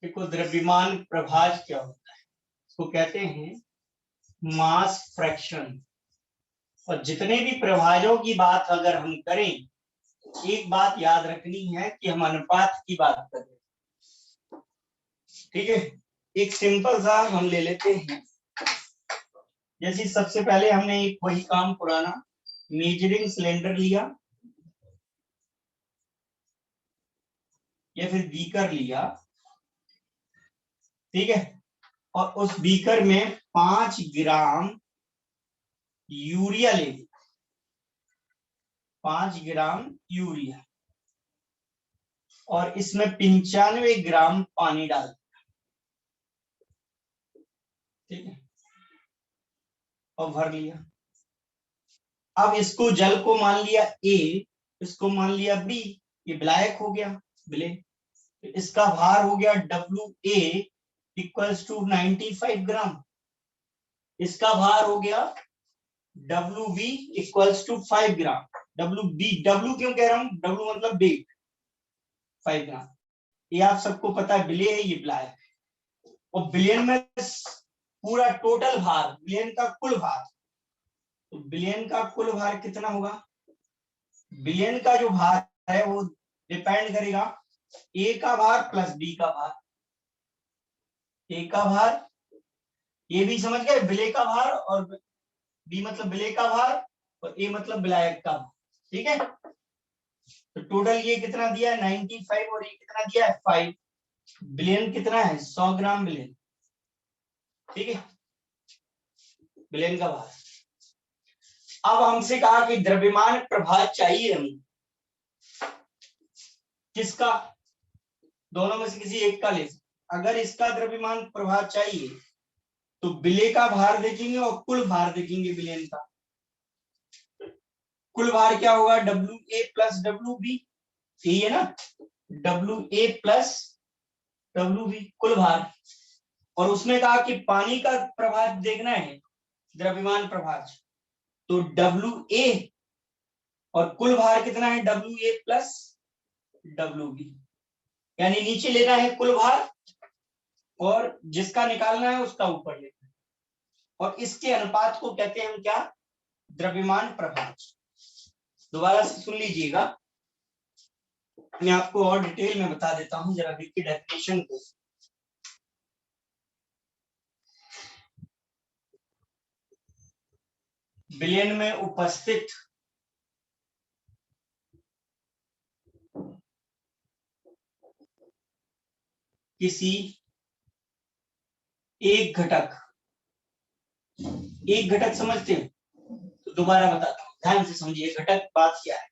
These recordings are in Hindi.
देखो, द्रव्यमान प्रभाज क्या होता है? इसको कहते हैं मास फ्रैक्शन। और जितने भी प्रभाजों की बात अगर हम करें, एक बात याद रखनी है कि हम अनुपात की बात कर रहे हैं। ठीक है, एक सिंपल सा हम ले लेते हैं। जैसे सबसे पहले हमने एक वही काम पुराना मेजरिंग सिलेंडर लिया या फिर बीकर लिया। ठीक है, और उस बीकर में 5 ग्राम यूरिया ले लिया। 5 ग्राम यूरिया, और इसमें 95 ग्राम पानी डाल दिया। ठीक है, और भर लिया। अब इसको जल को मान लिया ए, इसको मान लिया बी। ये विलायक हो गया, विले। तो इसका भार हो गया W A equals to 95 gram. इसका भार हो गया W B equals to 5 gram. W B, W क्यों कह रहा हूं? डब्ल्यू मतलब वेट, 5 ग्राम। ये आप सबको पता है, विले है, ये विलायक है। और बिलियन में पूरा टोटल भार, बिलियन का कुल भार। तो बिलियन का कुल भार कितना होगा? बिलियन का जो भार है वो डिपेंड करेगा ए का भार प्लस बी का भार। ए का भार, ये भी समझ गए, विले का भार, और बी मतलब विले का भार, और ए मतलब विलायक का भार। ठीक है, तो टोटल ये कितना दिया है? 95, और ये कितना दिया है? 5। बिलियन कितना है? 100 ग्राम बिलियन। ठीक है, बिलियन का भार। अब हमसे कहा कि द्रव्यमान प्रभाज चाहिए हमें, किसका? दोनों में से किसी एक का ले। अगर इसका द्रव्यमान प्रभाज चाहिए तो विले का भार देखेंगे और कुल भार देखेंगे बिलियन का। कुल भार क्या होगा? W A plus W B, यही है ना, W A plus W B, कुल भार। और उसने कहा कि पानी का प्रभाज देखना है, द्रव्यमान प्रभाज, तो डब्ल्यू ए और कुल भार कितना है? W A plus W B. यानी नीचे लेना है कुल भार, और जिसका निकालना है उसका ऊपर लेना है। और इसके अनुपात को कहते हैं हम क्या? द्रव्यमान प्रभाज। दोबारा से सुन लीजिएगा, मैं आपको और डिटेल में बता देता हूं, जरा देखिए डेफिनेशन को। बिलियन में उपस्थित किसी एक घटक, एक घटक समझते हैं? तो दोबारा बताता हूं, ध्यान से समझिए घटक बात क्या है।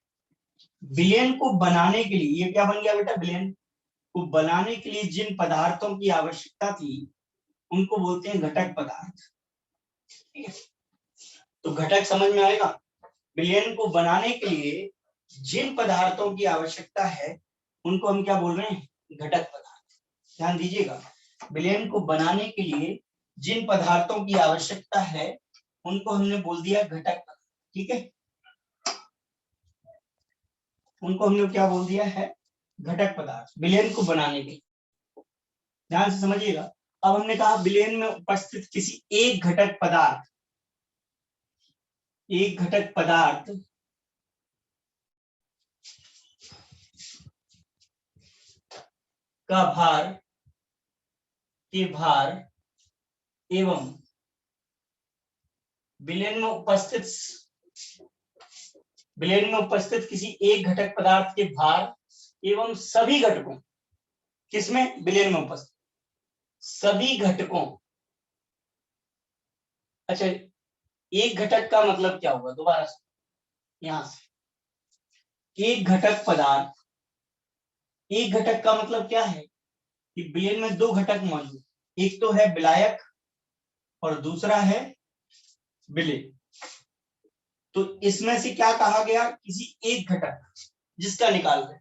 बिलियन को बनाने के लिए, ये क्या बन गया बेटा? बिलियन को बनाने के लिए जिन पदार्थों की आवश्यकता थी उनको बोलते हैं घटक पदार्थ। ठीक है, तो घटक समझ में आएगा। बिलियन को बनाने के लिए जिन पदार्थों की आवश्यकता है उनको हम क्या बोल रहे हैं? घटक पदार्थ। ध्यान दीजिएगा, बिलियन को बनाने के लिए जिन पदार्थों की आवश्यकता है उनको हमने बोल दिया घटक पदार्थ। ठीक है, उनको हमने क्या बोल दिया है? घटक पदार्थ, बिलियन को बनाने के लिए। ध्यान से समझिएगा। अब हमने कहा बिलियन में उपस्थित किसी एक घटक पदार्थ, एक घटक पदार्थ का भार के भार एवं बिलियन में उपस्थित किसी एक घटक पदार्थ के भार एवं सभी घटकों, किसमें? बिलियन में उपस्थित सभी घटकों। अच्छा, एक घटक का मतलब क्या होगा? दोबारा से, यहां से, एक घटक पदार्थ, एक घटक का मतलब क्या है कि बिलियन में 2 घटक मौजूद, एक तो है विलायक और दूसरा है विले। तो इसमें से क्या कहा गया? किसी एक घटक, जिसका निकाल रहे।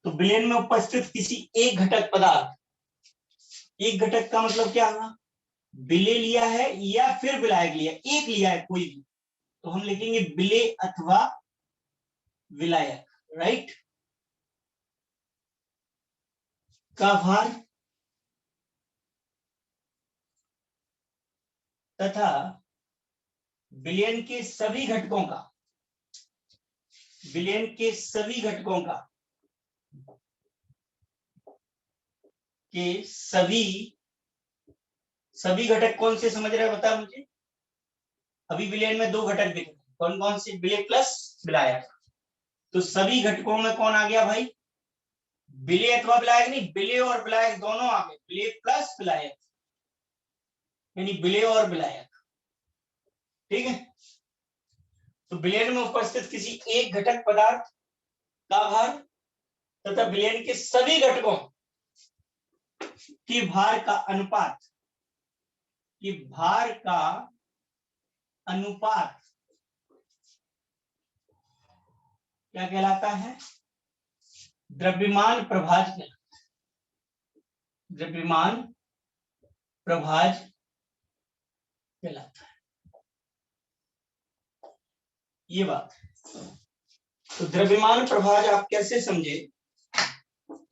तो बिलियन में उपस्थित किसी एक घटक पदार्थ, एक घटक का मतलब क्या हुआ? विले लिया है या फिर विलायक लिया, एक लिया है कोई भी, तो हम लिखेंगे विले अथवा विलायक। राइट, का भार तथा विलयन के सभी घटकों का, विलयन के सभी घटकों का, के सभी घटक कौन से समझ रहे हैं बता मुझे। अभी विलयन में दो घटक दिख रहे हैं, कौन कौन से, विलय प्लस विलायक। तो सभी घटकों में कौन आ गया भाई, विलय अथवा विलायक नहीं, विलय और विलायक दोनों आ गए, विलय प्लस विलायक यानी विलय और विलायक। ठीक है, तो विलयन में उपस्थित किसी एक घटक पदार्थ का भार तथा विलयन के सभी घटकों के भार का अनुपात, कि भार का अनुपात क्या कहलाता है, द्रव्यमान प्रभाज कहलाता है, द्रव्यमान प्रभाज कहलाता है। ये बात है। तो द्रव्यमान प्रभाज आप कैसे समझे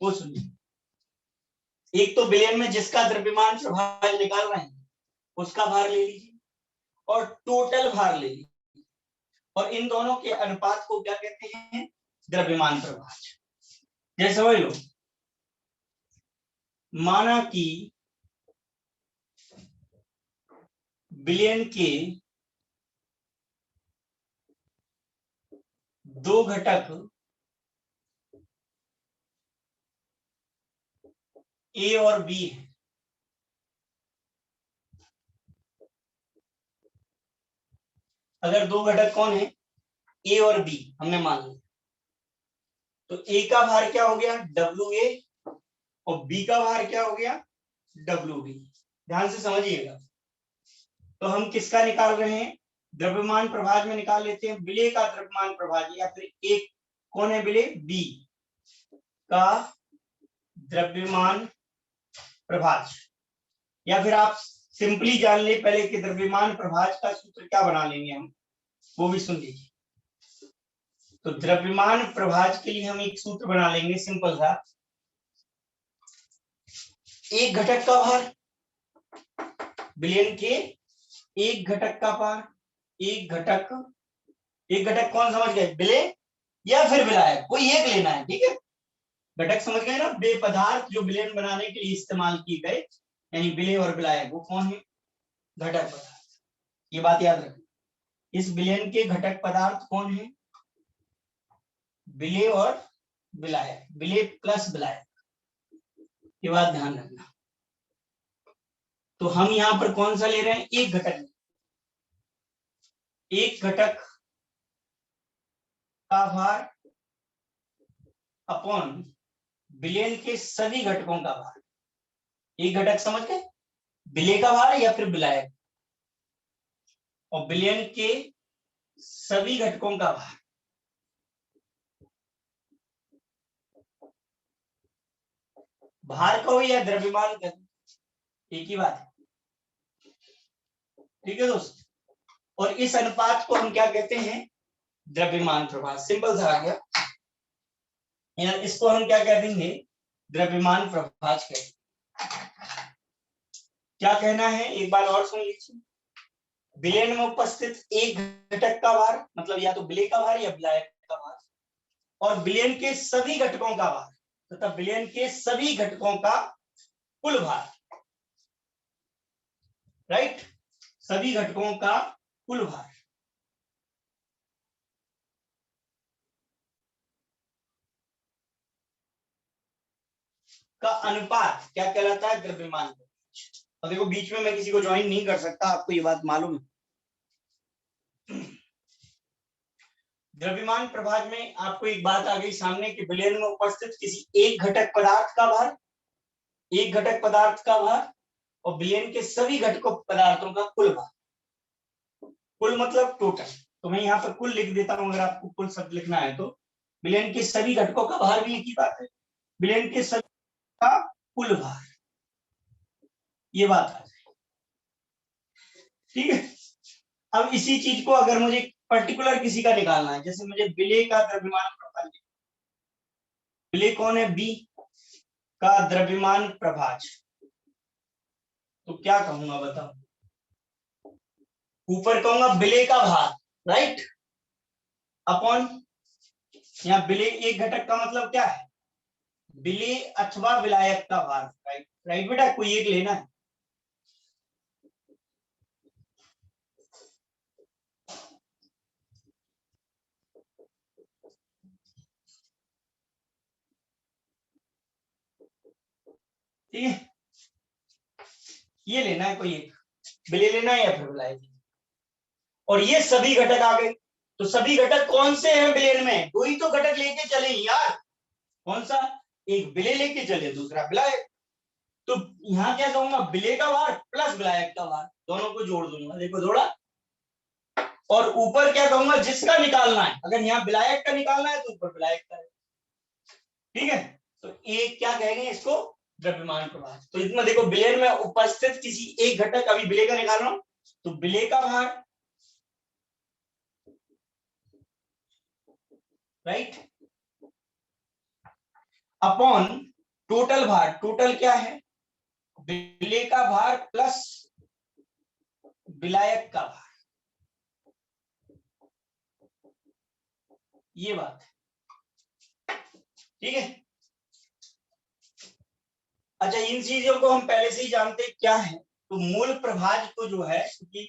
वो सुनिए। एक तो विलयन में जिसका द्रव्यमान प्रभाज निकाल रहे हैं उसका भार ले लीजिए और टोटल भार ले लीजिए, और इन दोनों के अनुपात को क्या कहते हैं, द्रव्यमान प्रभाज। जैसे समझ लो, माना कि विलयन के दो घटक ए और बी है, अगर दो घटक कौन है, ए और बी हमने मान लिया, तो ए का भार क्या हो गया डब्ल्यू ए और बी का भार क्या हो गया डब्ल्यू बी। ध्यान से समझिएगा। तो हम किसका निकाल रहे हैं, द्रव्यमान प्रभाज में निकाल लेते हैं, विलय का द्रव्यमान प्रभाज, या फिर एक कौन है विलय बी का द्रव्यमान प्रभाज, या फिर आप सिंपली जान ले पहले कि द्रव्यमान प्रभाज का सूत्र क्या बना लेंगे हम, वो भी सुन लीजिए। तो द्रव्यमान प्रभाज के लिए हम एक सूत्र बना लेंगे सिंपल सा, एक घटक का भार, विलयन के एक घटक का भार, एक घटक कौन समझ गए, विलय या फिर विलायक, कोई एक लेना है। ठीक है, घटक समझ गए ना, वे पदार्थ जो विलयन बनाने के लिए इस्तेमाल किए गए, यानी विलय और विलायक, वो कौन है, घटक पदार्थ। ये बात याद रखें, इस विलयन के घटक पदार्थ कौन है, विलय और विलायक, विलय प्लस विलायक। ये बात ध्यान रखना। तो हम यहां पर कौन सा ले रहे हैं, एक घटक, एक घटक का भार अपॉन विलयन के सभी घटकों का भार। एक घटक समझ गए, विलय का भार या फिर विलायक, और विलयन के सभी घटकों का भार। भार कहो या द्रव्यमान कहो, एक ही बात है। ठीक है दोस्त, और इस अनुपात को हम क्या कहते हैं, द्रव्यमान प्रभाज। सिंपल सा आ गया, या इसको हम क्या कह देंगे, द्रव्यमान प्रभाज कहते। क्या कहना है एक बार और सुन लीजिए, विलयन में उपस्थित एक घटक का भार, मतलब या तो विलय का भार या विलायक का भार, और विलयन के सभी घटकों का भार तथा विलयन के सभी घटकों का कुल भार, राइट, सभी घटकों का कुल भार का अनुपात क्या कहलाता है, द्रव्यमान। और देखो बीच में मैं किसी को ज्वाइन नहीं कर सकता, आपको ये बात मालूम है। द्रव्यमान प्रभाज में आपको एक बात आ गई सामने कि विलयन में उपस्थित किसी एक घटक पदार्थ का भार, एक घटक पदार्थ का भार, और विलयन के सभी घटकों पदार्थों का कुल भार। कुल मतलब टोटल, तो मैं यहाँ पर कुल लिख देता हूं, अगर आपको कुल शब्द लिखना है तो। विलयन के सभी घटकों का भार भी एक ही बात है, विलयन के सभी का कुल भार, ये बात है। ठीक है, अब इसी चीज को अगर मुझे पर्टिकुलर किसी का निकालना है, जैसे मुझे विलय का द्रव्यमान प्रभाज, विलय कौन है, बी का द्रव्यमान प्रभाज, तो क्या कहूंगा बताओ, ऊपर कहूंगा विलेय का भार, राइट, अपॉन, यहाँ विलेय एक घटक का मतलब क्या है, विलेय अथवा विलायक का भार, राइट राइट बेटा, कोई एक लेना है। ठीक है, ये लेना है, कोई एक विलेय लेना है या फिर विलायक। और ये सभी घटक आ गए, तो सभी घटक कौन से हैं विलेय में, दो ही तो घटक लेके चले यार, कौन सा, एक विलेय लेके चले, दूसरा विलायक। तो यहाँ क्या कहूंगा, विलेय का भार प्लस विलायक का भार, दोनों को जोड़ दूंगा, देखो जोड़ा। और ऊपर क्या कहूंगा, जिसका निकालना है, अगर यहाँ विलायक का निकालना है तो ऊपर विलायक का है, ठीक है। तो एक क्या कहेंगे इसको, द्रव्यमान प्रवाह। तो इसमें देखो विलेय में उपस्थित किसी एक घटक, अभी विलेय का निकाल रहा हूं, तो विलेय का भार, राइट, अपॉन टोटल भार, टोटल क्या है, विलेय का भार प्लस विलायक का भार, ये बात है, ठीक है। अच्छा, इन चीजों को हम पहले से ही जानते हैं क्या है। तो मूल प्रभाज को जो है, क्योंकि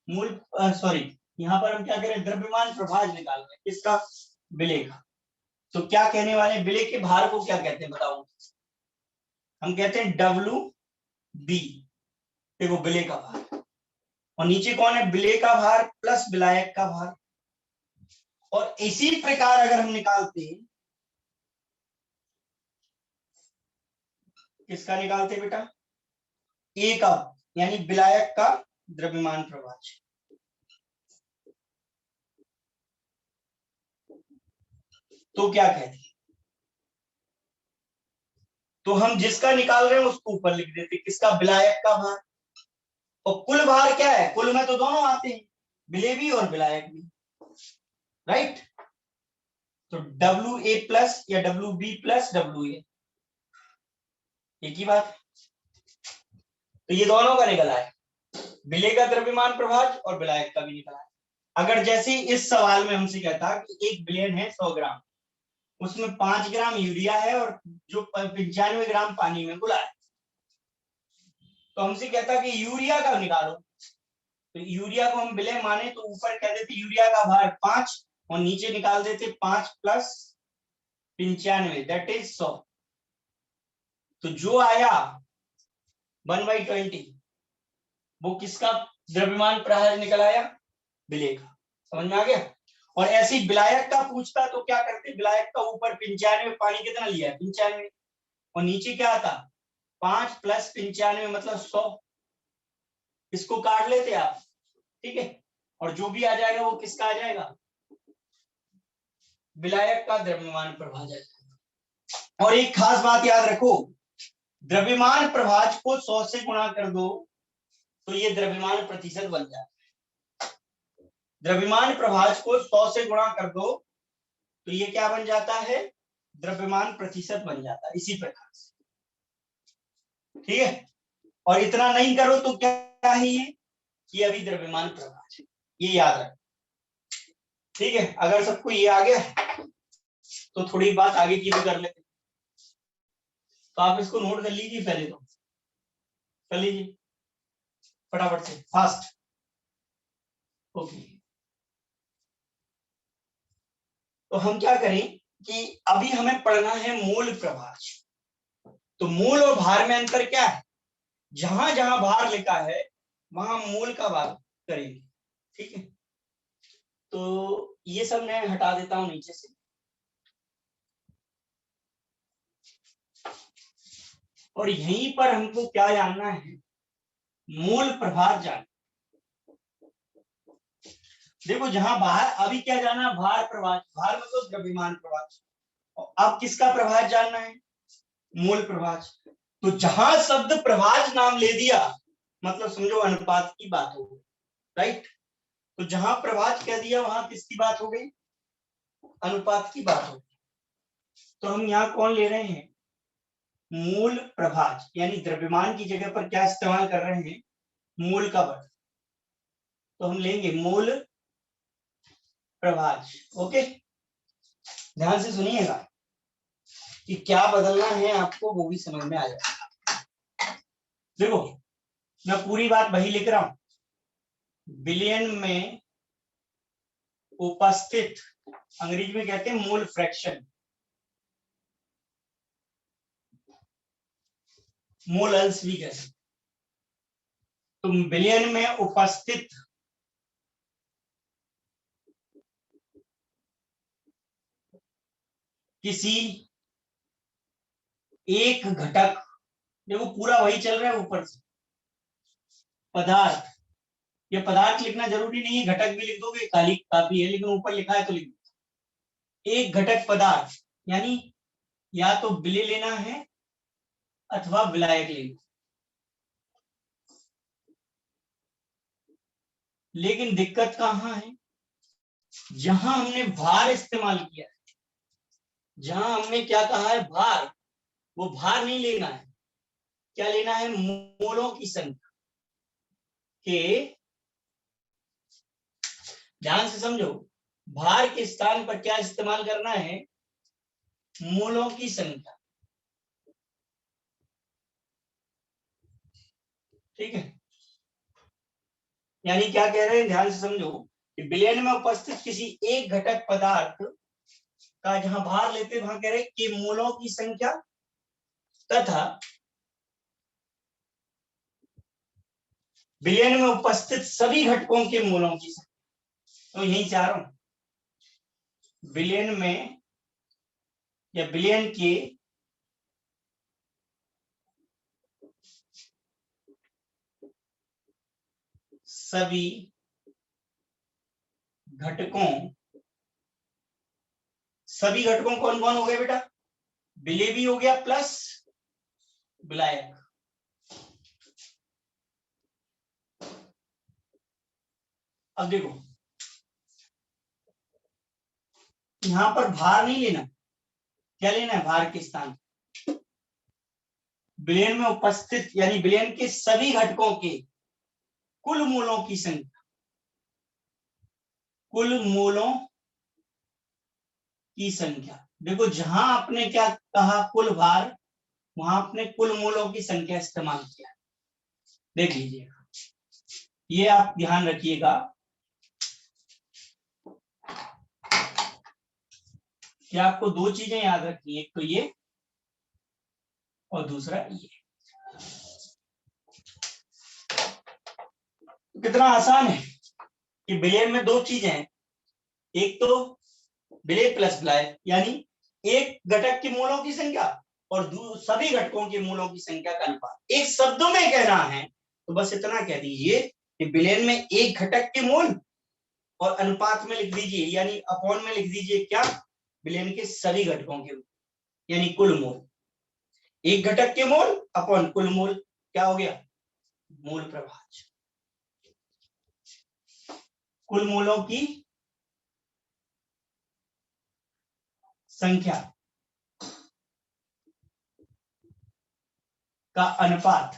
मूल सॉरी, यहाँ पर हम क्या करें, द्रव्यमान प्रभाज निकाल रहे हैं, किसका, विलेय का। तो क्या कहने वाले, विलेय के भार को क्या कहते हैं बताओ, हम कहते हैं डब्ल्यू बी, देखो विलेय का भार, और नीचे कौन है, विलेय का भार प्लस विलायक का भार। और इसी प्रकार अगर हम निकालते हैं, किसका निकालते बेटा, ए का, यानी विलायक का द्रव्यमान प्रभाज, तो क्या कहते हैं, तो हम जिसका निकाल रहे हैं उसको ऊपर लिख देते, किसका, विलायक का भार। और कुल भार क्या है, कुल में तो दोनों आते हैं, विलेय भी और विलायक भी, राइट। तो डब्ल्यू ए प्लस या W B plus W A, एक ही बात। तो ये दोनों का निकला है, विलेय का द्रव्यमान प्रभाज और विलायक का भी निकला है। अगर जैसे इस सवाल में हमसे कहता कि एक विलेय है 100 ग्राम, उसमें 5 ग्राम यूरिया है और जो 95 ग्राम पानी में घुला है, तो हमसे कहता कि यूरिया का निकालो। तो यूरिया को हम विलेय माने तो ऊपर कह देते यूरिया का भार 5 और नीचे निकाल देते 5 प्लस 95, दैट इज 100। तो जो आया 1/20 वो किसका द्रव्यमान प्रभाज निकल आया, विलेय का, समझ में आ गया। और ऐसी विलायक का पूछता तो क्या करते, विलायक का ऊपर 95 पानी कितना लिया है 95, और नीचे क्या आता 5 प्लस 95 मतलब 100, इसको काट लेते आप, ठीक है। और जो भी आ जाएगा वो किसका आ जाएगा, विलायक का द्रव्यमान प्रभाज आ जाएगा। और एक खास बात याद रखो, द्रव्यमान प्रभाज को 100 से गुणा कर दो तो ये द्रव्यमान प्रतिशत बन जाता है। द्रव्यमान प्रभाज को 100 से गुणा कर दो तो ये क्या बन जाता है, द्रव्यमान प्रतिशत बन जाता है, इसी प्रकार से, ठीक है। और इतना नहीं करो तो क्या है ये अभी द्रव्यमान प्रभाज है, ये याद रखो, ठीक है। अगर सबको ये आ गया तो थोड़ी बात आगे की भी कर लेते, तो आप इसको नोट कर लीजिए, पहले तो कर लीजिए फटाफट से, फास्ट, ओके। तो हम क्या करें कि अभी हमें पढ़ना है मूल प्रभाज। तो मूल और भार में अंतर क्या है, जहां जहां भार लिखा है वहां मूल का बात करेंगे, ठीक है। तो ये सब मैं हटा देता हूं नीचे से, और यहीं पर हमको क्या जानना है, मूल प्रभाज जानना। देखो जहां बाहर अभी क्या जाना, भार प्रभाज, भार मतलब द्रव्यमान प्रभाज, और अब किसका प्रभाज जानना है, मूल प्रभाज। तो जहां शब्द प्रभाज नाम ले दिया मतलब समझो अनुपात की बात हो गई, राइट। तो जहां प्रभाज कह दिया वहां किसकी बात हो गई, अनुपात की बात हो गई। तो हम यहाँ कौन ले रहे हैं, मूल प्रभाज, यानी द्रव्यमान की जगह पर क्या इस्तेमाल कर रहे हैं, मूल का वर्ग। तो हम लेंगे मूल प्रभाज। ओके, ध्यान से सुनिएगा कि क्या बदलना है आपको, वो भी समझ में आ जाएगा। देखो मैं पूरी बात वही लिख रहा हूं, बिलियन में उपस्थित, अंग्रेजी में कहते हैं मोल फ्रैक्शन, मोलल्स भी कहते हैं। तो बिलियन में उपस्थित किसी एक घटक, देखो पूरा वही चल रहा है ऊपर से, पदार्थ, ये पदार्थ लिखना जरूरी नहीं है, घटक भी लिख दोगे काली काफी है, लेकिन ऊपर लिखा है तो लिख दो। एक घटक पदार्थ यानी या तो विलय लेना है अथवा विलायक लेना, लेकिन दिक्कत कहां है, जहां हमने भार इस्तेमाल किया है, जहां हमने क्या कहा है भार, वो भार नहीं लेना है, क्या लेना है, मोलों की संख्या के, ध्यान से समझो, भार के स्थान पर क्या इस्तेमाल करना है, मोलों की संख्या। ठीक है, यानी क्या कह रहे हैं, ध्यान से समझो कि विलयन में उपस्थित किसी एक घटक पदार्थ का जहां भार लेते वहां कह रहे हैं कि मोलों की संख्या तथा विलयन में उपस्थित सभी घटकों के मोलों की संख्या। तो यही चाह रहा हूं, विलयन में या विलयन के सभी घटकों, सभी घटकों कौन कौन हो गए बेटा, विलय भी हो गया प्लस विलायक। अब देखो यहां पर भार नहीं लेना, क्या लेना है, भार के स्थान विलयन में उपस्थित यानी विलयन के सभी घटकों के कुल मूलों की संख्या, कुल मूलों की संख्या। देखो जहां आपने क्या कहा कुल भार, वहां आपने कुल मूलों की संख्या इस्तेमाल किया, देख लीजिएगा, ये आप ध्यान रखिएगा। कि आपको दो चीजें याद रखनी है, एक तो ये और दूसरा ये। तो कितना आसान है कि विलयन में दो चीजें हैं, एक तो विलय प्लस विलायक यानी एक घटक के मूलों की संख्या और सभी घटकों के मूलों की संख्या का अनुपात। एक शब्दों में कहना है तो बस इतना कह दीजिए कि विलयन में एक घटक के मूल और अनुपात में लिख दीजिए यानी अपॉन में लिख दीजिए क्या, विलयन के सभी घटकों के यानी कुल मूल, एक घटक के मूल अपॉन कुल मूल, क्या हो गया, मूल प्रभाज। कुल मूलों की संख्या का अनुपात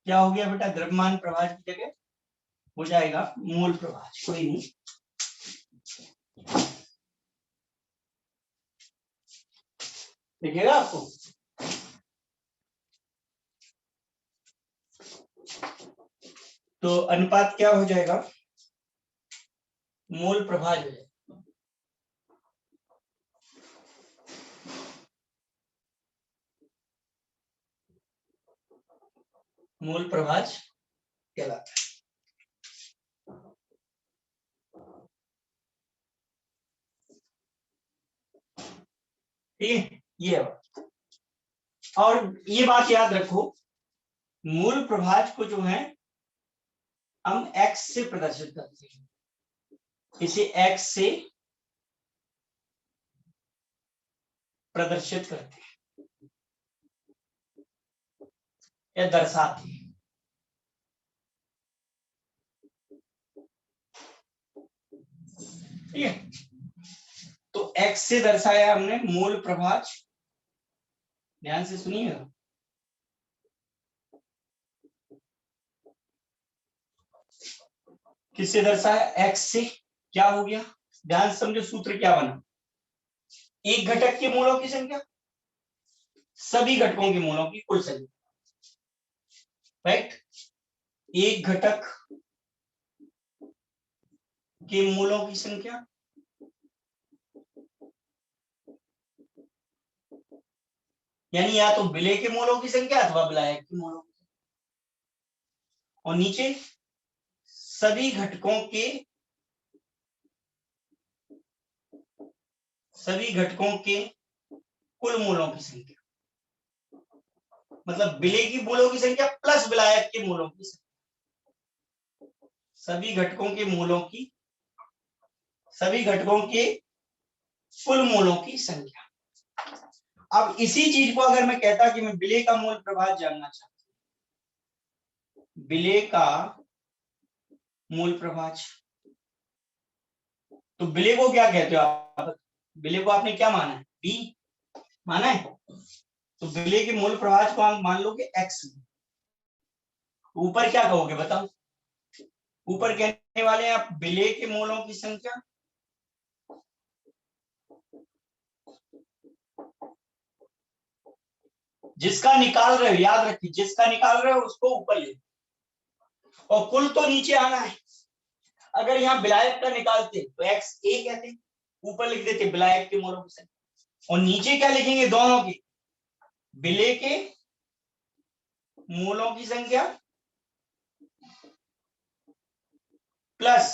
क्या हो गया बेटा, द्रव्यमान प्रभाज की जगह हो जाएगा मूल प्रभाज। कोई नहीं, दिखेगा आपको। तो अनुपात क्या हो जाएगा, मूल प्रभाज हो जाएगा। मूल प्रभाज कहलाता है। ठीक है, ये बात, और ये बात याद रखो, मूल प्रभाज को जो है हम x से प्रदर्शित करते हैं, इसे x से प्रदर्शित करते हैं या दर्शाते हैं। ठीक है, तो x से दर्शाया हमने मूल प्रभाज, ध्यान से सुनिएगा। किससे दर्शाया, x से। क्या हो गया, ध्यान से समझो सूत्र क्या बना, एक घटक के मूलों की संख्या सभी घटकों के मूलों की कुल संख्या, राइट। एक घटक के मूलों की संख्या यानी या तो विलेय के मूलों की संख्या अथवा विलायक के मूलों की, और नीचे सभी घटकों के कुल मूलों की संख्या, मतलब विलेय की मूलों की संख्या प्लस विलायक के मूलों की संख्या, सभी घटकों के कुल मूलों की संख्या। अब इसी चीज को अगर मैं कहता कि मैं विलेय का मूल प्रभाव जानना चाहता हूं, विलेय का मूल प्रभाव, तो विलेय को क्या कहते हो आप, विलेय को आपने क्या माना है, बी माना है, तो विलेय के मूल प्रभाव को आप मान लोगे एक्स, ऊपर क्या कहोगे बताओ, ऊपर कहने वाले हैं आप विलेय के मूलों की संख्या जिसका निकाल रहे हो, याद रखिए जिसका निकाल रहे हो उसको ऊपर ले, और कुल तो नीचे आना है। अगर यहाँ विलायक का निकालते तो एक्स ए कहते, ऊपर लिख देते विलायक के मूलों की संख्या, और नीचे क्या लिखेंगे, दोनों की विलेय के मूलों की संख्या प्लस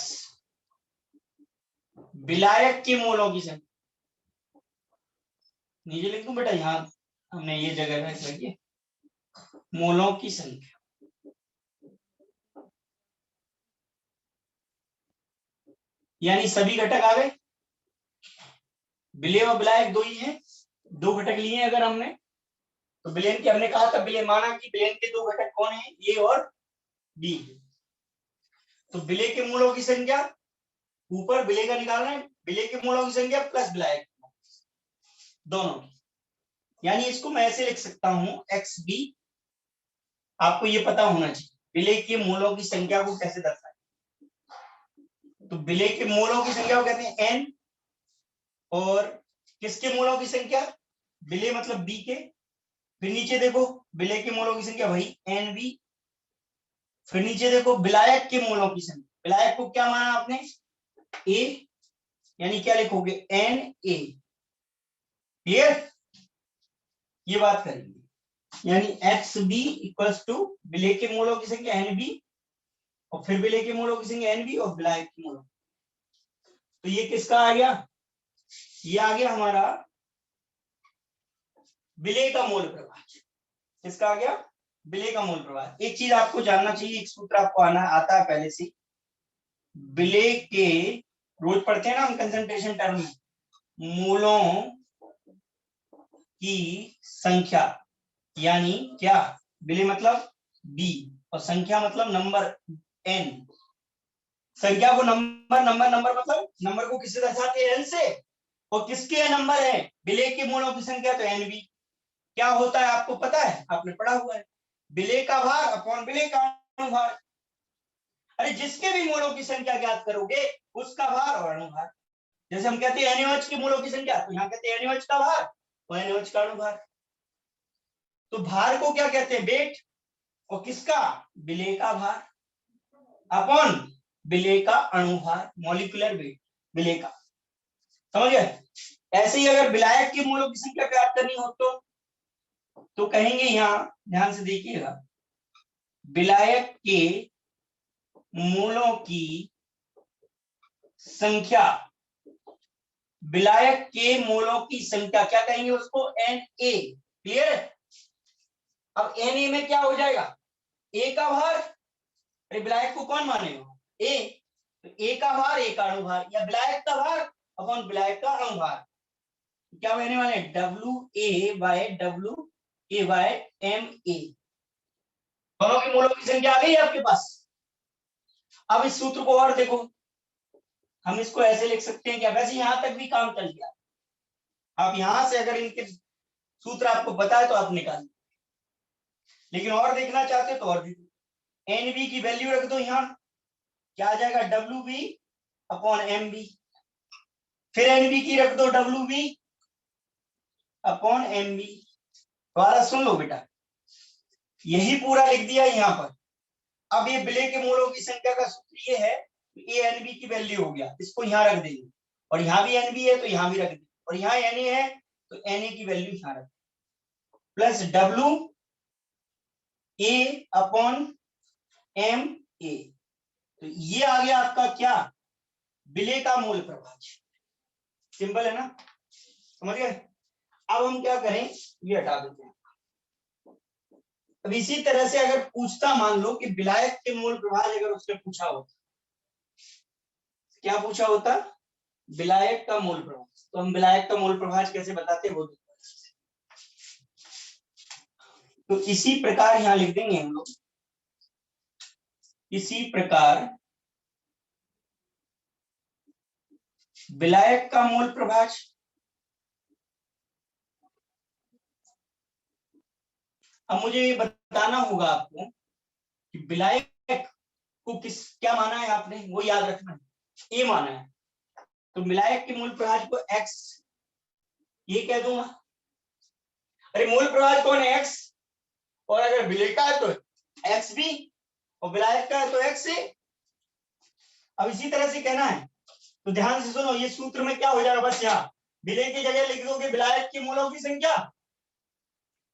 विलायक के मूलों की संख्या, नीचे लिख दूं बेटा, यहाँ हमने ये जगह रखी मूलों की संख्या, यानी सभी घटक आ गए, विलेय और विलायक दो ही हैं, दो घटक लिए हैं अगर हमने, तो विलेय की हमने कहा था, विलेय माना कि विलेय के दो घटक कौन है, ए और बी, तो विलेय के मूलों की संख्या ऊपर विलेय का निकालना है, विलेय के मूलों की संख्या प्लस विलायक दोनों की, यानी इसको मैं ऐसे लिख सकता हूं एक्स बी, आपको ये पता होना चाहिए विलेय के मूलों की संख्या को कैसे दर्शाएं, तो विलेय के मूलों की संख्या को कहते हैं एन, और किसके मूलों की संख्या, विलेय मतलब बी के, फिर नीचे देखो विलेय के मूलों की संख्या वही एन बी, फिर नीचे देखो विलायक के मूलों की संख्या, विलायक को क्या माना आपने, ए, यानी क्या लिखोगे एन ए, क्लियर, ये बात करेंगे, यानी एक्स बी इक्वल्स टू विलेय के मूलों की संख्या एन बी, और फिर विलेय के मूलों की संख्या एन बी और विलायक के मूलों, तो ये किसका आ गया, ये आ गया हमारा विलेय का मूल प्रभाव, किसका आ गया, विलेय का मूल प्रभाव। एक चीज आपको जानना चाहिए, एक सूत्र आपको आना आता है पहले से, विलेय के रोज पढ़ते हैं ना हम कंसंट्रेशन टर्म में, मूलों की संख्या, यानी क्या, विलेय मतलब बी और संख्या मतलब नंबर एन, संख्या को नंबर मतलब नंबर को किससे दर्शाते हैं, एन से, और किसके नंबर है, विलेय के मूलों की संख्या तो एन बी, क्या होता है आपको पता है, आपने पढ़ा हुआ है, विलेय का भार अपॉन विलेय का अनुभार, अरे जिसके भी मूलों की संख्या ज्ञात करोगे उसका भार और अनुभार, जैसे हम कहते हैं NaOH के मूलों की संख्या, तो यहाँ कहते हैं NaOH का भार और NaOH का अनुभार, तो भार को क्या कहते हैं, वेट, और किसका, विलेय का भार अपॉन विलेय का अणुभार, मॉलिक्यूलर वेट विलेय का, समझ गए। ऐसे ही अगर विलायक के मूलों की संख्या ज्ञात करनी हो तो कहेंगे, यहाँ ध्यान से देखिएगा, विलायक के मूलों की संख्या, विलायक के मूलों की संख्या क्या कहेंगे उसको, एन ए, क्लियर है। अब एन ए में क्या हो जाएगा, ए का भार, अरे विलायक को कौन मानेगा, ए, तो ए का भार ए का अणुभार, या विलायक का भार अपॉन विलायक का अणुभार, क्या कहने वाले, W A by M A, दोनों के मूलों की संख्या आ गई आपके पास। अब इस सूत्र को और देखो, हम इसको ऐसे लिख सकते हैं क्या, वैसे यहां तक भी काम चल गया, आप यहां से अगर इनके सूत्र आपको पता है तो आप निकाल, लेकिन और देखना चाहते तो और देखो, एन बी की वैल्यू रख दो यहाँ, क्या आ जाएगा, WB अपॉन MB। फिर NB की रख दो, WB अपॉन MB। दोबारा सुन लो बेटा, यही पूरा लिख दिया यहाँ पर। अब ये विलय के मोलों की संख्या का सूत्र ये है, ANB की वैल्यू हो गया, इसको यहाँ रख देंगे, और यहाँ भी NB है तो यहाँ भी रख देंगे, और यहाँ Na है तो Na की वैल्यू यहाँ रख, प्लस WA अपॉन MA। तो ये आ गया आपका क्या, विलय का मोल प्रभाज। सिंपल है ना, समझ गए। अब हम क्या करें, ये हटा देते हैं। अब इसी तरह से अगर पूछता, मान लो कि विलायक के मोल प्रभाज अगर उसने पूछा होता, क्या पूछा होता, विलायक का मोल प्रभाज, तो हम विलायक का मोल प्रभाज कैसे बताते हैं वो देखते हैं। तो इसी प्रकार यहां लिख देंगे हम लोग, इसी प्रकार विलायक का मोल प्रभाज। अब मुझे ये बताना होगा आपको कि विलायक को क्या माना है आपने, वो याद रखना है, ए माना है। तो विलायक के मूल प्रभाज को x ये कह दूंगा। अरे मूल प्रभाज कौन है, x, और अगर विलय का है तो x भी, और विलायक का है तो x से। अब इसी तरह से कहना है, तो ध्यान से सुनो, ये सूत्र में क्या हो जाएगा, बस यहाँ विलय की जगह लिख दोगे विलायक के मूलों की संख्या,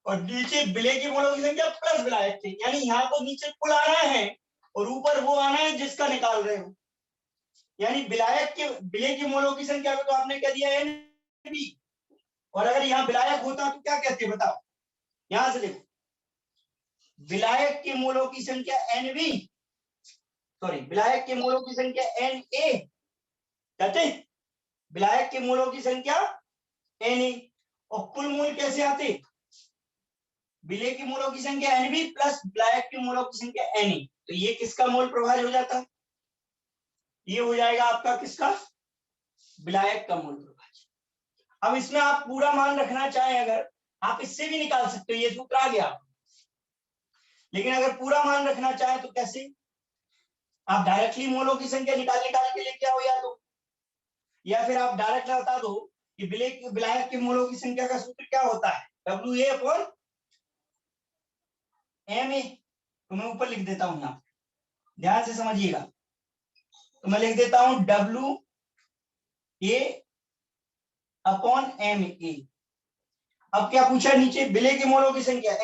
और नीचे विलय के मूलों की संख्या प्लस विलायक के, यानी यहाँ तो नीचे कुल आना है और ऊपर वो आना है जिसका निकाल रहे हो। यानी विलायक के, विलय के मूलों की संख्या को तो आपने कह दिया NB, और अगर यहाँ विलायक होता तो क्या कहते बताओ, यहां से देखो, विलायक के मूलों की संख्या NB, सॉरी विलायक के मूलों की संख्या Na कहते, विलायक के मूलों की संख्या Na, और कुल मूल कैसे आते, विलय के मूलों की संख्या NB प्लस विलायक के मूलों की संख्या Na। तो ये किसका मूल प्रभाज हो जाता है, ये हो जाएगा आपका किसका, विलायक का मूल प्रभाज। अब इसमें आप पूरा मान रखना चाहें अगर, आप इससे भी निकाल सकते हो, ये सूत्र आ गया। लेकिन अगर पूरा मान रखना चाहें तो कैसे, आप डायरेक्टली मोलों की संख्या निकाल के लेके आओ, या फिर आप डायरेक्ट बता दो कि विलायक के मोलों की संख्या का सूत्र क्या होता है, WA अपॉन MA। तो मैं ऊपर लिख देता हूं, यहाँ ध्यान से समझिएगा, तो मैं लिख देता हूं WA अपॉन MA। अब क्या पूछा नीचे, विलय के मोलों की संख्या,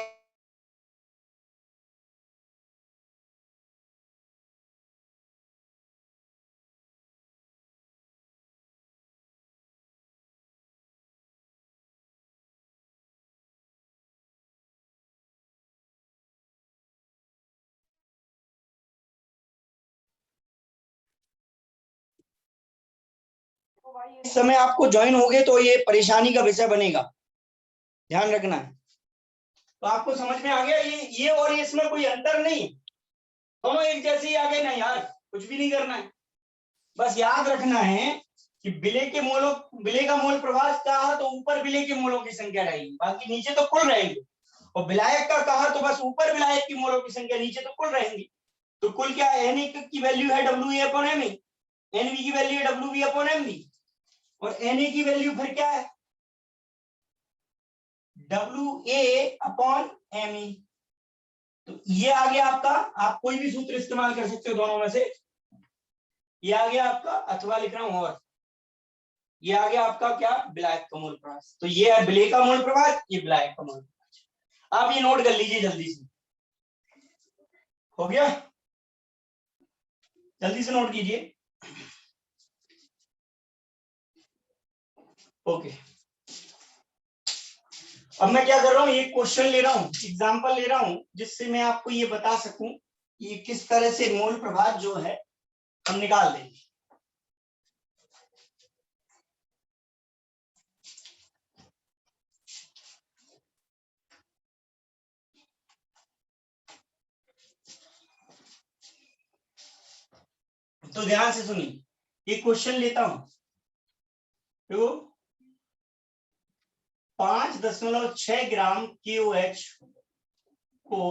इस समय आपको ज्वाइन हो गए तो ये परेशानी का विषय बनेगा, ध्यान रखना है। तो आपको समझ में आ गया, ये और ये इसमें कोई अंतर नहीं, दोनों एक जैसे ही आ गए ना यार, कुछ भी नहीं करना है, बस याद रखना है कि विलय के मोलों, विलय का मोल प्रभाज कहा तो ऊपर विलय के मोलों की संख्या रहेगी, बाकी नीचे तो कुल रहेगी, और विलायक का कहा तो बस ऊपर विलायक की मोलों की संख्या, नीचे तो कुल रहेंगी। तो कुल क्या है, Na की वैल्यू है WA अपॉन MA, NB की वैल्यू है WB अपॉन MB, और Na की वैल्यू फिर क्या है, WA अपॉन ME। तो ये आ गया आपका, आप कोई भी सूत्र इस्तेमाल कर सकते हो दोनों में से, ये आ गया आपका, अथवा लिख रहा हूं, और ये आ गया आपका क्या, विलायक का मूल प्रभाज। तो ये है विलय का मूल प्रभाज, ये विलायक का मूल प्रभाज। आप ये नोट कर लीजिए जल्दी से, हो गया, जल्दी से नोट कीजिए। ओके, अब मैं क्या कर रहा हूं, ये क्वेश्चन ले रहा हूं, एग्जांपल ले रहा हूं, जिससे मैं आपको ये बता सकूं कि किस तरह से मूल प्रभाज जो है हम निकाल देंगे। तो ध्यान से सुनिए, ये क्वेश्चन लेता हूं, तो 5.6 ग्राम KOH को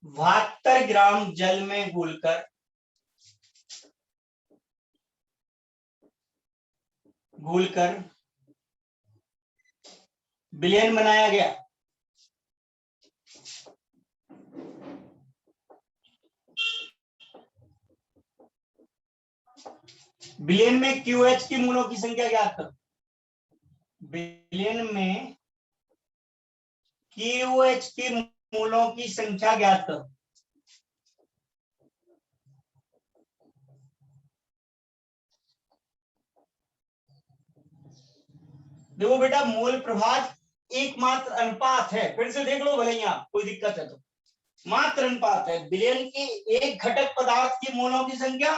72 ग्राम जल में घोलकर घोलकर विलयन बनाया गया। विलयन में QH की मूलों की संख्या ज्ञात करो। विलयन में QH की मूलों की संख्या ज्ञात करो। देखो बेटा, मोल प्रभाज एकमात्र अनुपात है, फिर से देख लो भले ही आप, कोई दिक्कत है तो, मात्र अनुपात है। विलयन के एक घटक पदार्थ की मोलों की संख्या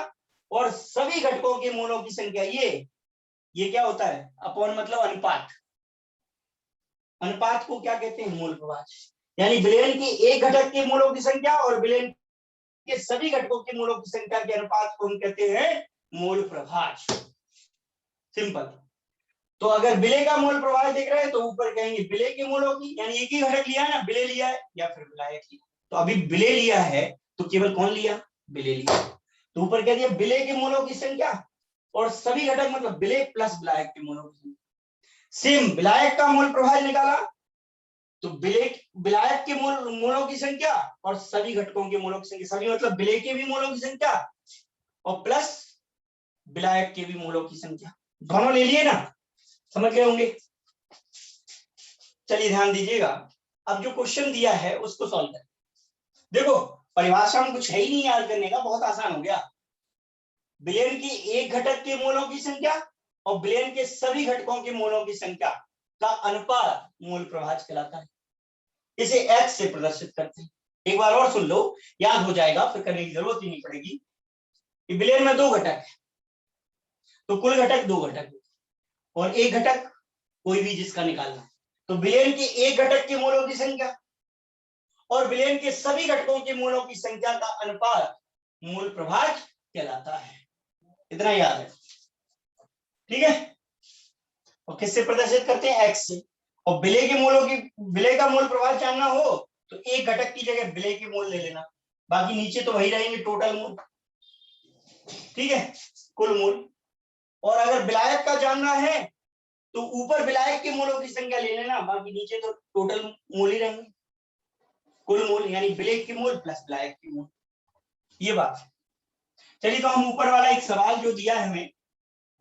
और सभी घटकों के मोलों की संख्या, ये क्या होता है? अपॉन मतलब अनुपात। अनुपात को क्या कहते हैं? मोल प्रभाज। यानी विलयन के एक घटक के मोलों की संख्या और विलयन के सभी घटकों के मोलों की संख्या के अनुपात को हम कहते हैं मोल प्रभाज। सिंपल। तो अगर विलय का मोल प्रभाज देख रहे हैं तो ऊपर कहेंगे विलय के मोलों की, यानी एक ही घटक लिया है ना, विलय लिया है या फिर विलायक लिया। तो अभी विलय लिया है तो केवल कौन लिया? विलय लिया। तो ऊपर कह दिया विलय के मोलों की संख्या और सभी घटक मतलब विलय प्लस विलायक के मोलों की संख्या। सेम विलायक का मोल प्रभाज निकाला तो विलायक के मोलों की संख्या और सभी घटकों के मोलों की संख्या, सभी मतलब विलय के भी मोलों की संख्या और प्लस विलायक के भी मोलों की संख्या, दोनों ले लिए ना, समझ गए होंगे। चलिए ध्यान दीजिएगा, अब जो क्वेश्चन दिया है उसको सॉल्व करें। देखो परिभाषा में कुछ है ही नहीं याद करने का, बहुत आसान हो गया। विलयन की एक घटक के मोलों की संख्या और विलयन के सभी घटकों के मोलों की संख्या का अनुपात मोल प्रभाज कहलाता है। इसे H से प्रदर्शित करते हैं। एक बार और सुन लो, याद हो जाएगा, फिर करने की जरूरत ही नहीं पड़ेगी। विलयन में दो घटक है तो कुल घटक दो घटक और एक घटक कोई भी जिसका निकालना। तो विलयन के एक घटक के मोलों की संख्या और विलयन के सभी घटकों के मोलों की संख्या का अनुपात मोल प्रभाज कहलाता है। इतना याद है, ठीक है। और किससे प्रदर्शित करते हैं? X से। और विलय के मोलों की, विलय का मोल प्रभाज जानना हो तो एक घटक की जगह विलय के मोल ले लेना, बाकी नीचे तो वही रहेंगे टोटल मोल, ठीक है, कुल मोल। और अगर विलायक का जानना है तो ऊपर विलायक के मोलों की संख्या ले लेना, बाकी नीचे तो टोटल मोल ही रहेंगे, कुल मोल, यानी विलय के मोल प्लस विलायक के मोल, ये बात। चलिए तो हम ऊपर वाला एक सवाल जो दिया है हमें